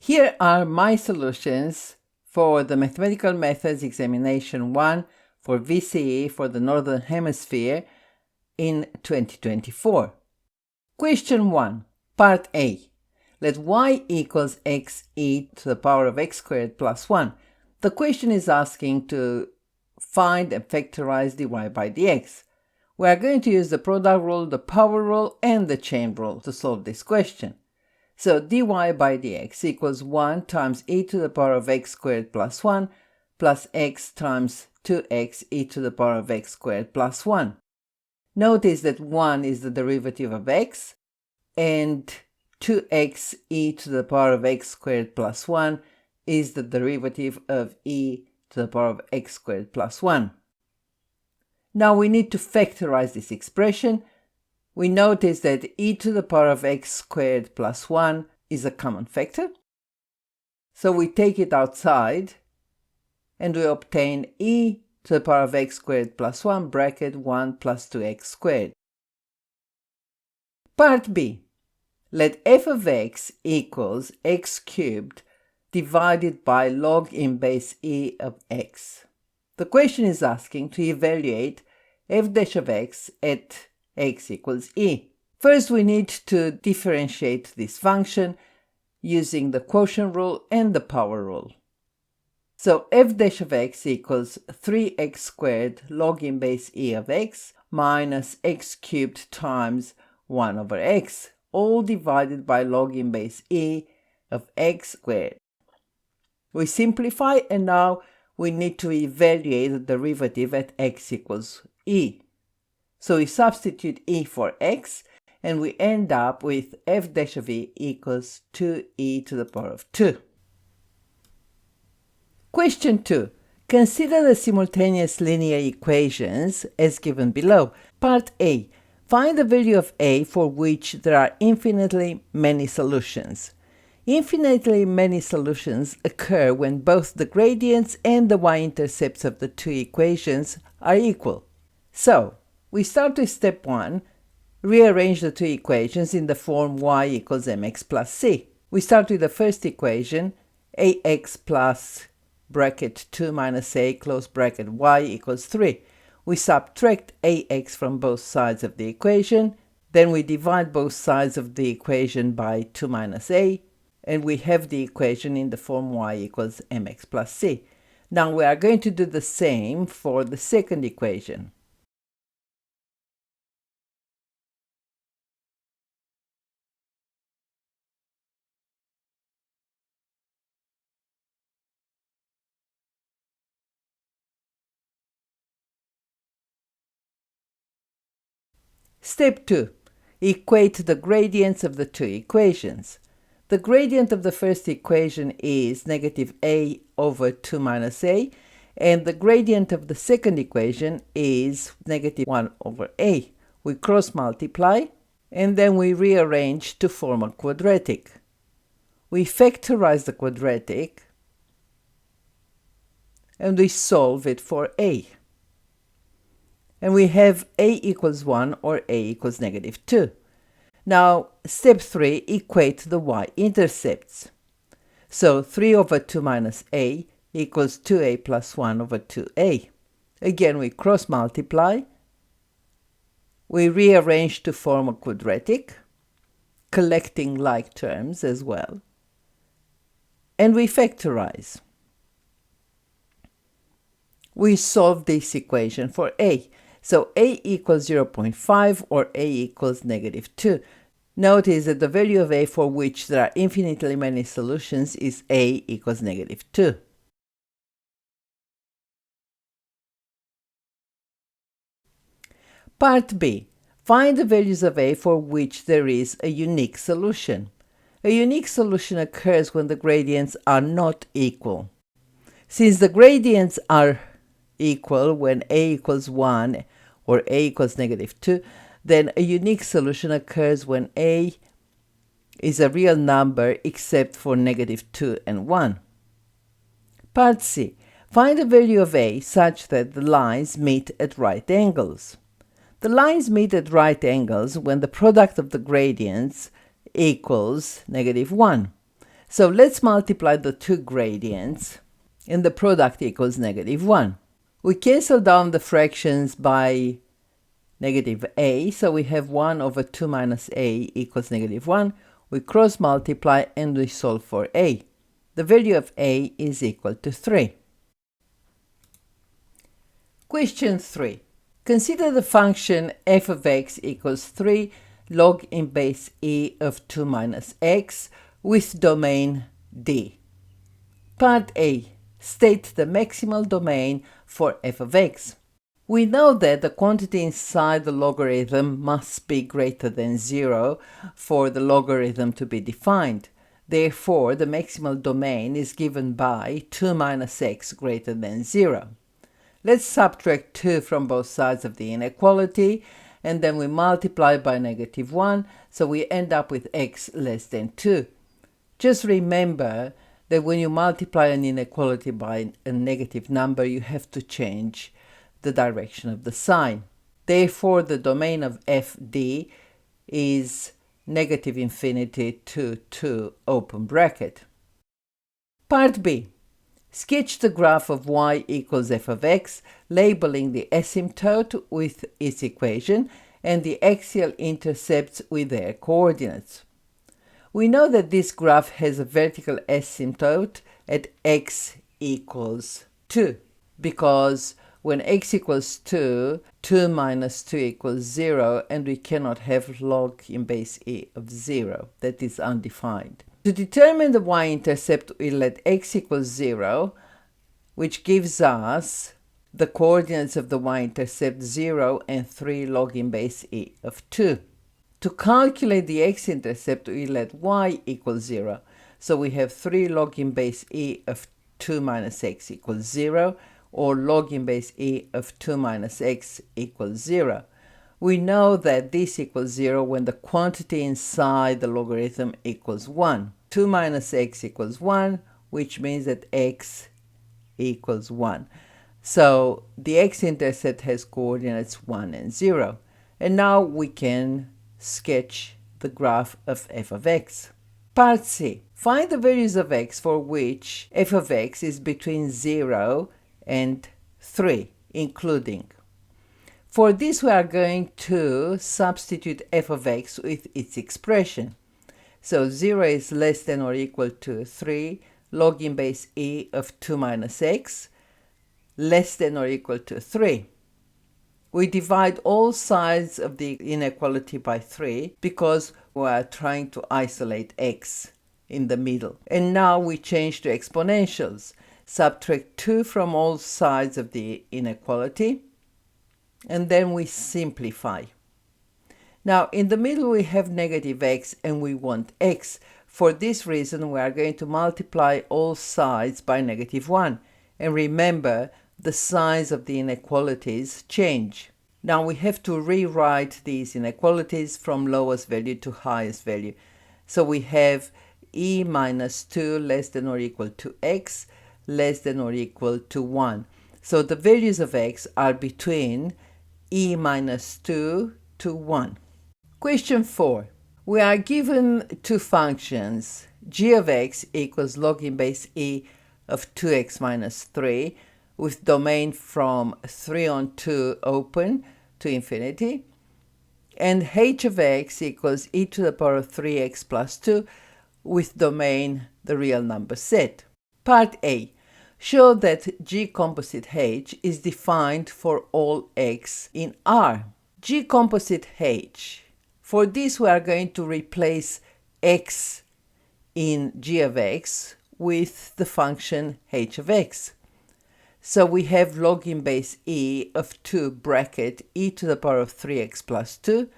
Here are my solutions for the Mathematical Methods Examination 1 for VCE for the Northern Hemisphere in 2024. Question 1, Part A. Let y equals x e to the power of x squared plus 1. The question is asking to find and factorize dy by dx. We are going to use the product rule, the power rule, and the chain rule to solve this question. So dy by dx equals 1 times e to the power of x squared plus 1 plus x times 2x e to the power of x squared plus 1. Notice that 1 is the derivative of x, and 2x e to the power of x squared plus 1 is the derivative of e to the power of x squared plus 1. Now we need to factorize this expression. We notice that e to the power of x squared plus 1 is a common factor. So we take it outside and we obtain e to the power of x squared plus 1 bracket 1 plus 2x squared. Part B. Let f of x equals x cubed divided by log in base e of x. The question is asking to evaluate f dash of x at x equals e. First, we need to differentiate this function using the quotient rule and the power rule. So f dash of x equals 3x squared log in base e of x minus x cubed times 1 over x, all divided by log in base e of x squared. We simplify, and now we need to evaluate the derivative at x equals e. So we substitute e for x, and we end up with f dash of e equals 2e to the power of 2. Question 2. Consider the simultaneous linear equations as given below. Part A. Find the value of a for which there are infinitely many solutions. Infinitely many solutions occur when both the gradients and the y-intercepts of the two equations are equal. So, we start with step 1, rearrange the two equations in the form y equals mx plus c. We start with the first equation, ax plus bracket 2 minus a close bracket y equals 3. We subtract ax from both sides of the equation, then we divide both sides of the equation by 2 minus a, and we have the equation in the form y equals mx plus c. Now we are going to do the same for the second equation. Step 2. Equate the gradients of the two equations. The gradient of the first equation is negative a over 2 minus a, and the gradient of the second equation is negative 1 over a. We cross multiply, and then we rearrange to form a quadratic. We factorize the quadratic, and we solve it for a. And we have a equals 1 or a equals negative 2. Now, step 3, equate the y-intercepts. So 3 over 2 minus a equals 2a plus 1 over 2a. Again, we cross multiply. We rearrange to form a quadratic, collecting like terms as well. And we factorize. We solve this equation for a. So a equals 0.5 or a equals negative 2. Notice that the value of a for which there are infinitely many solutions is a equals negative 2. Part B. Find the values of a for which there is a unique solution. A unique solution occurs when the gradients are not equal. Since the gradients are equal when a equals 1 or a equals negative 2, then a unique solution occurs when a is a real number except for negative 2 and 1. Part C. Find the value of a such that the lines meet at right angles. The lines meet at right angles when the product of the gradients equals negative 1. So let's multiply the two gradients, and the product equals -1. We cancel down the fractions by -a, so we have 1 over 2 minus a equals -1. We cross multiply and we solve for a. The value of a is equal to 3. Question 3. Consider the function f of x equals 3 log in base e of 2 minus x with domain D. Part A. State the maximal domain for f of x. We know that the quantity inside the logarithm must be greater than 0 for the logarithm to be defined. Therefore, the maximal domain is given by 2 minus x greater than 0. Let's subtract 2 from both sides of the inequality, and then we multiply by -1, so we end up with x less than 2. Just remember that when you multiply an inequality by a negative number, you have to change the direction of the sign. Therefore, the domain of fd is -infinity to 2 open bracket. Part B. Sketch the graph of y equals f of x, labeling the asymptote with its equation and the axial intercepts with their coordinates. We know that this graph has a vertical asymptote at x equals 2, because when x equals 2, 2 minus 2 equals 0, and we cannot have log in base e of 0. That is undefined. To determine the y-intercept, we let x equals 0, which gives us the coordinates of the y-intercept 0 and 3 log in base e of 2. To calculate the x-intercept, we let y equals 0. So we have 3 log in base e of 2 minus x equals 0, or log in base e of 2 minus x equals 0. We know that this equals 0 when the quantity inside the logarithm equals 1. 2 minus x equals 1, which means that x equals 1. So the x-intercept has coordinates 1 and 0. And now we can sketch the graph of f of x. Part C. Find the values of x for which f of x is between 0 and 3, including. For this, we are going to substitute f of x with its expression. So 0 is less than or equal to 3 log in base e of 2 minus x, less than or equal to 3. We divide all sides of the inequality by 3 because we are trying to isolate x in the middle. And now we change to exponentials. Subtract 2 from all sides of the inequality, and then we simplify. Now, in the middle we have negative x and we want x. For this reason, we are going to multiply all sides by -1. And remember, the signs of the inequalities change. Now we have to rewrite these inequalities from lowest value to highest value. So we have e minus 2 less than or equal to x less than or equal to 1. So the values of x are between e minus 2 to 1. Question 4. We are given two functions. G of x equals log in base e of 2x minus 3 with domain from 3 on 2 open to infinity, and h of x equals e to the power of 3x plus 2 with domain the real number set. Part A. Show that G composite h is defined for all x in R. G composite h. For this, we are going to replace x in g of x with the function h of x. So we have log in base e of 2 bracket e to the power of 3x plus 2,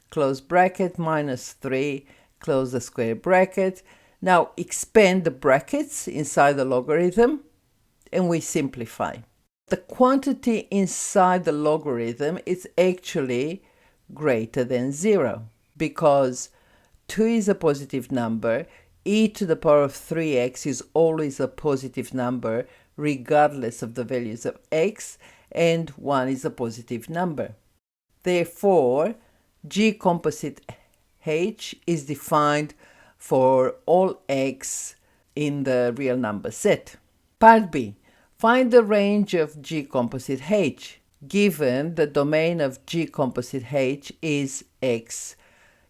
close bracket, minus 3, close the square bracket. Now expand the brackets inside the logarithm, and we simplify. The quantity inside the logarithm is actually greater than 0 because 2 is a positive number, e to the power of 3x is always a positive number regardless of the values of x, and 1 is a positive number. Therefore, G composite h is defined for all x in the real number set. Part B. Find the range of G composite H, given the domain of G composite H is X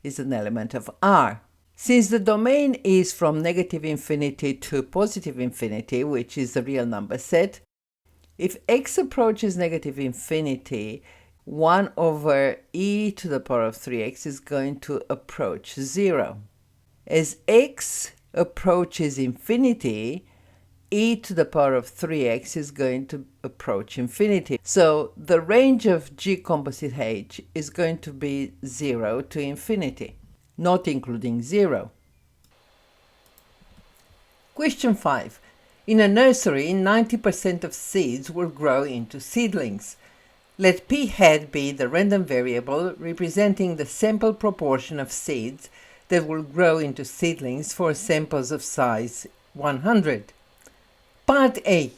is an element of R. Since the domain is from negative infinity to positive infinity, which is the real number set, if x approaches negative infinity, 1 over e to the power of 3x is going to approach 0. As x approaches infinity, e to the power of 3x is going to approach infinity. So the range of G composite H is going to be 0 to infinity, not including 0. Question 5. In a nursery, 90% of seeds will grow into seedlings. Let p hat be the random variable representing the sample proportion of seeds that will grow into seedlings for samples of size 100. Part A.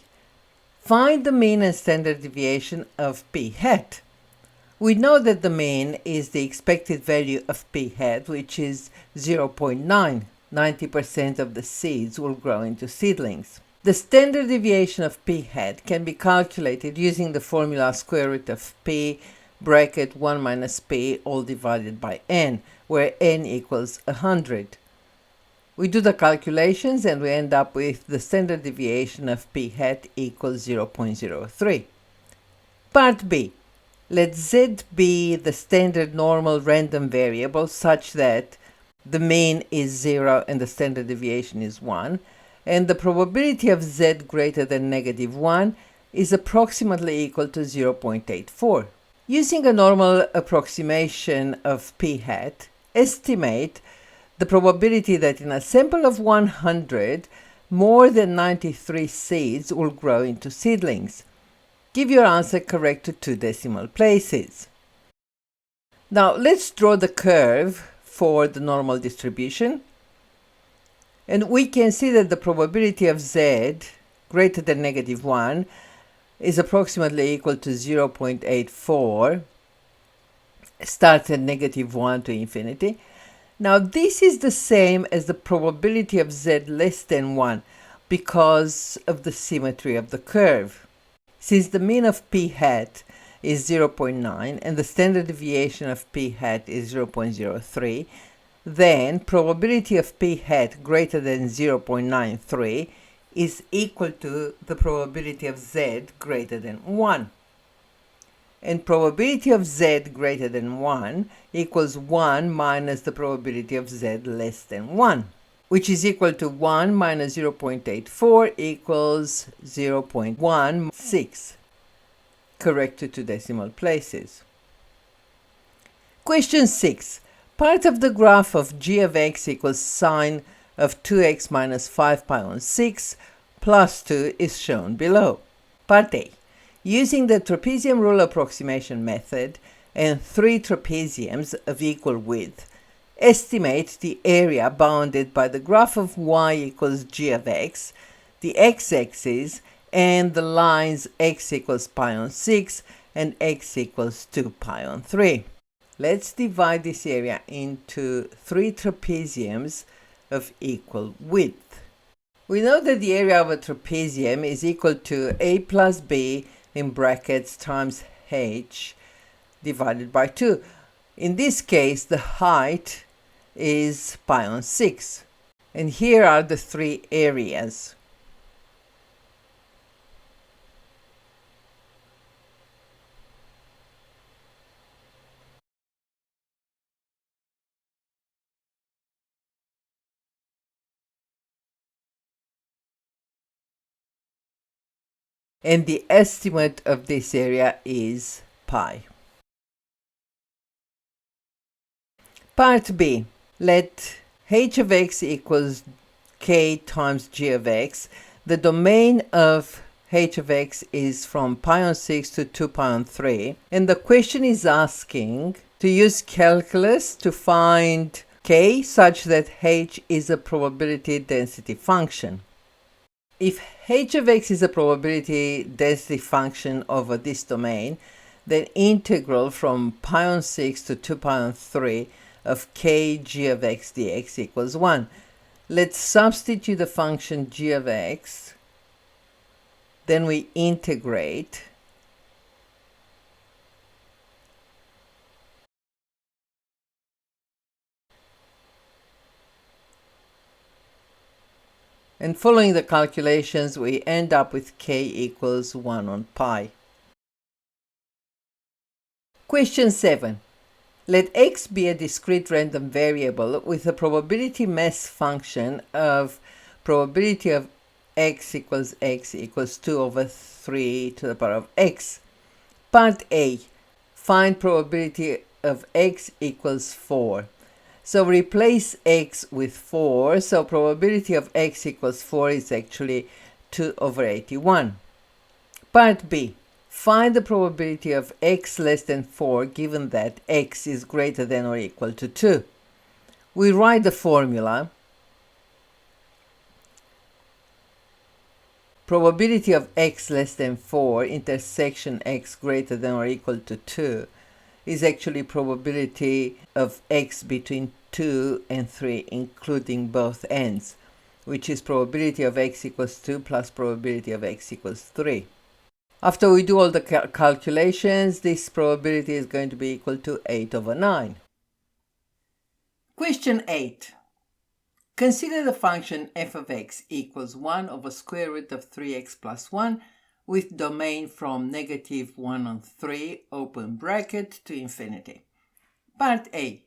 Find the mean and standard deviation of p hat. We know that the mean is the expected value of p hat, which is 0.9. 90% of the seeds will grow into seedlings. The standard deviation of p hat can be calculated using the formula square root of p bracket 1 minus p all divided by n, where n equals 100. We do the calculations and we end up with the standard deviation of p hat equals 0.03. Part B. Let z be the standard normal random variable such that the mean is 0 and the standard deviation is 1, and the probability of z greater than negative 1 is approximately equal to 0.84. Using a normal approximation of p hat, estimate the probability that in a sample of 100, more than 93 seeds will grow into seedlings. Give your answer correct to 2 decimal places. Now let's draw the curve for the normal distribution. And we can see that the probability of z greater than negative 1 is approximately equal to 0.84, starts at negative 1 to infinity. Now this is the same as the probability of z less than 1 because of the symmetry of the curve. Since the mean of p hat is 0.9 and the standard deviation of p hat is 0.03, then probability of p hat greater than 0.93 is equal to the probability of z greater than 1. And probability of z greater than 1 equals 1 minus the probability of z less than 1, which is equal to 1 minus 0.84 equals 0.16, correct to 2 decimal places. Question 6. Part of the graph of g of x equals sine of 2x minus 5 pi on 6 plus 2 is shown below. Part A. Using the trapezium rule approximation method and 3 trapeziums of equal width, estimate the area bounded by the graph of y equals g of x, the x-axis, and the lines x equals pi on 6 and x equals 2 pi on 3. Let's divide this area into 3 trapeziums of equal width. We know that the area of a trapezium is equal to a plus b in brackets times h divided by 2. In this case, the height is pi on 6. And here are the 3 areas. And the estimate of this area is pi. Part B. Let h of x equals k times g of x. The domain of h of x is from pi on 6 to 2 pi on 3. And the question is asking to use calculus to find k such that h is a probability density function. If h of x is a probability density function over this domain, then integral from pi on 6 to 2 pi on 3 of k g of x dx equals 1. Let's substitute the function g of x, then we integrate, and following the calculations we end up with k equals 1 on pi. Question 7. Let x be a discrete random variable with a probability mass function of probability of x equals 2 over 3 to the power of x. Part A. Find probability of x equals 4. So replace x with 4, so probability of x equals 4 is actually 2 over 81. Part B. Find the probability of x less than 4 given that x is greater than or equal to 2. We write the formula. Probability of x less than 4 intersection x greater than or equal to 2 is actually probability of x between 2 and 3 including both ends, which is probability of x equals 2 plus probability of x equals 3. After we do all the calculations, this probability is going to be equal to 8 over 9. Question 8. Consider the function f of x equals 1 over square root of 3x plus 1 with domain from negative 1 on 3, open bracket, to infinity. Part A.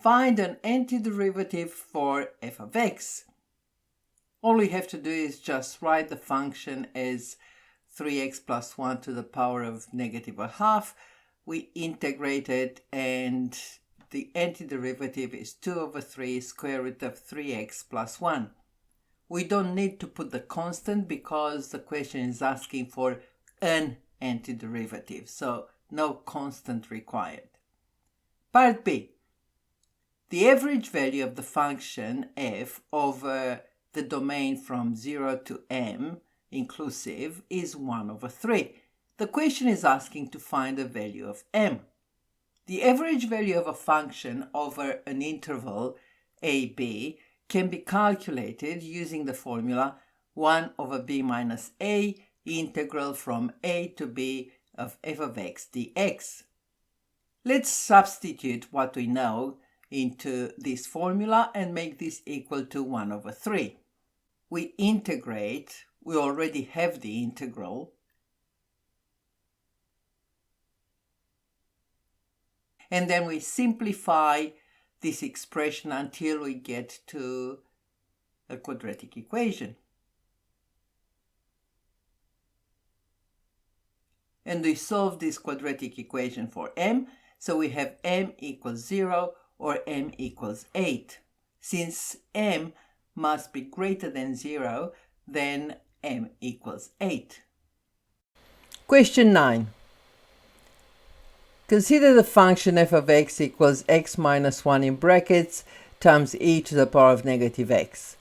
Find an antiderivative for f of x. All we have to do is just write the function as 3x plus 1 to the power of negative a half. We integrate it and the antiderivative is 2 over 3 square root of 3x plus 1. We don't need to put the constant because the question is asking for an antiderivative, so no constant required. Part B. The average value of the function f over the domain from 0 to m inclusive is 1 over 3. The question is asking to find the value of m. The average value of a function over an interval ab can be calculated using the formula 1 over b minus a integral from a to b of f of x dx. Let's substitute what we know into this formula and make this equal to 1 over 3. We integrate. We already have the integral. And then we simplify this expression until we get to a quadratic equation. And we solve this quadratic equation for m. So we have m equals 0 or m equals 8. Since m must be greater than 0, then m equals 8. Question 9. Consider the function f of x equals x minus 1 in brackets times e to the power of negative x.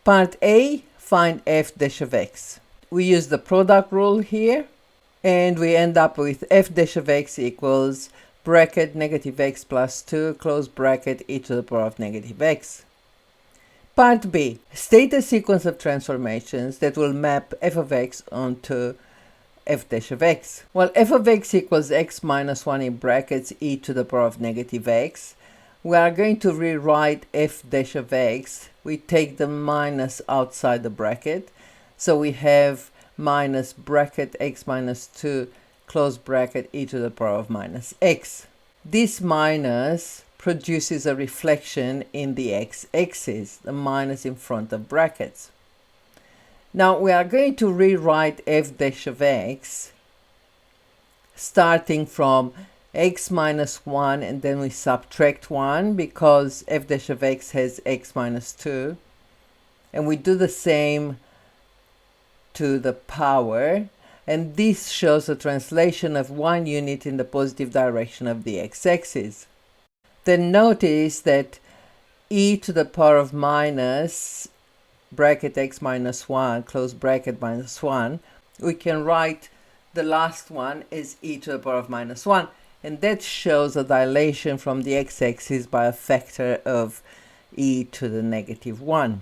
Part A, find f dash of x. We use the product rule here, and we end up with f dash of x equals bracket negative x plus 2 close bracket e to the power of negative x. Part B. State a sequence of transformations that will map f of x onto f dash of x. Well, f of x equals x minus 1 in brackets e to the power of negative x. We are going to rewrite f dash of x. We take the minus outside the bracket. So we have minus bracket x minus 2 close bracket e to the power of minus x. This minus produces a reflection in the x-axis, the minus in front of brackets. Now we are going to rewrite f dash of x starting from x minus 1 and then we subtract 1 because f dash of x has x minus 2, and we do the same to the power, and this shows a translation of 1 unit in the positive direction of the x-axis. Then notice that e to the power of minus bracket x minus 1 close bracket minus 1, we can write the last one as e to the power of minus 1, and that shows a dilation from the x-axis by a factor of e to the negative 1.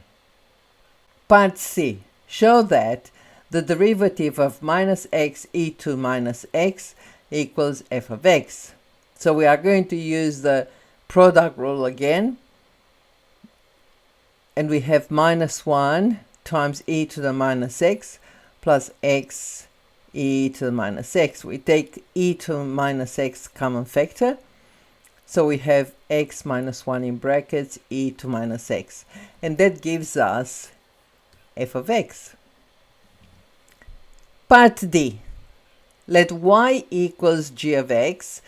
Part C. Show that the derivative of minus x e to minus x equals f of x. So we are going to use the product rule again. And we have minus 1 times e to the minus x plus x e to the minus x. We take e to the minus x common factor. So we have x minus 1 in brackets e to minus x. And that gives us f of x. Part D. Let y equals g of x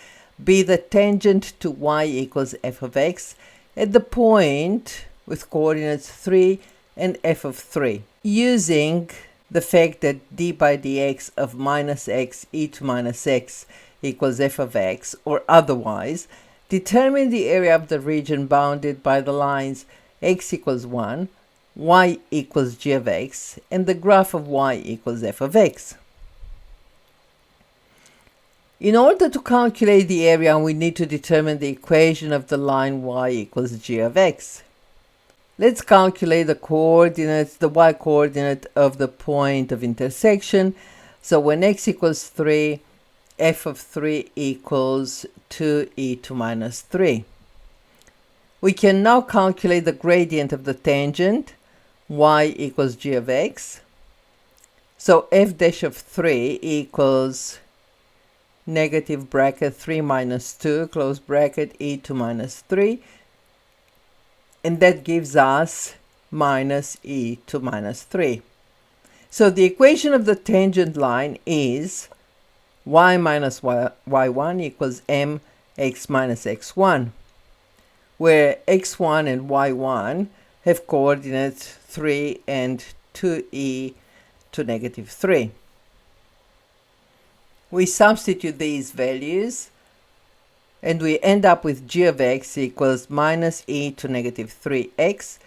be the tangent to y equals f of x at the point with coordinates 3 and f of 3, using the fact that d by dx of minus x e to minus x equals f of x, or otherwise, determine the area of the region bounded by the lines x equals 1, y equals g of x, and the graph of y equals f of x. In order to calculate the area, we need to determine the equation of the line y equals g of x. Let's calculate the coordinates, the y coordinate of the point of intersection. So when x equals 3, f of 3 equals 2e to minus 3. We can now calculate the gradient of the tangent, y equals g of x. So f dash of 3 equals negative bracket 3 minus 2, close bracket, e to minus 3. And that gives us minus e to minus 3. So the equation of the tangent line is y minus y1 equals mx minus x1, where x1 and y1 have coordinates 3 and 2e to negative 3. We substitute these values and we end up with g of x equals minus e to negative 3x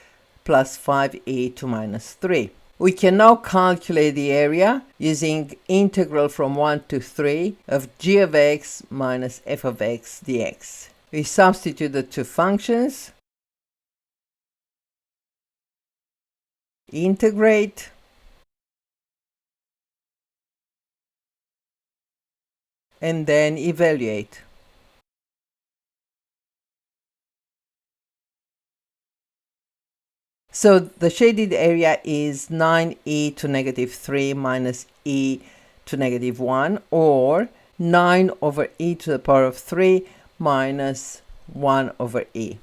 plus 5e to minus 3. We can now calculate the area using integral from 1 to 3 of g of x minus f of x dx. We substitute the two functions, integrate, and then evaluate. So the shaded area is 9e to negative 3 minus e to negative 1, or 9 over e to the power of 3 minus 1 over e.